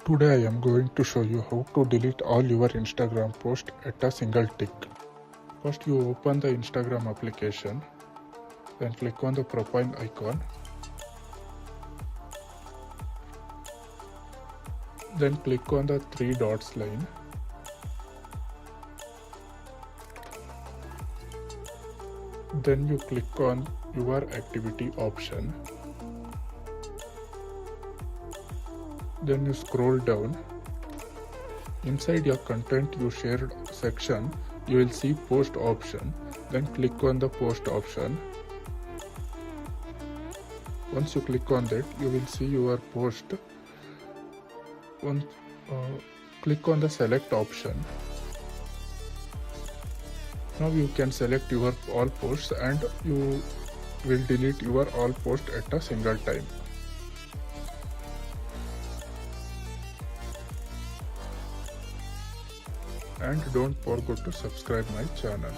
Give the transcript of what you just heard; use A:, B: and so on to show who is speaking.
A: Today I am going to show you how to delete all your Instagram posts at a single tick. First you open the Instagram application, then click on the profile icon. Then click on the three dots line. Then you click on your activity option. Then you scroll down. Inside your content you shared section, you will see post option. Then click on the post option. Once you click on that, you will see your post. Click on the select option. Now you can select your all posts and you will delete your all posts at a single time. And don't forget to subscribe my channel.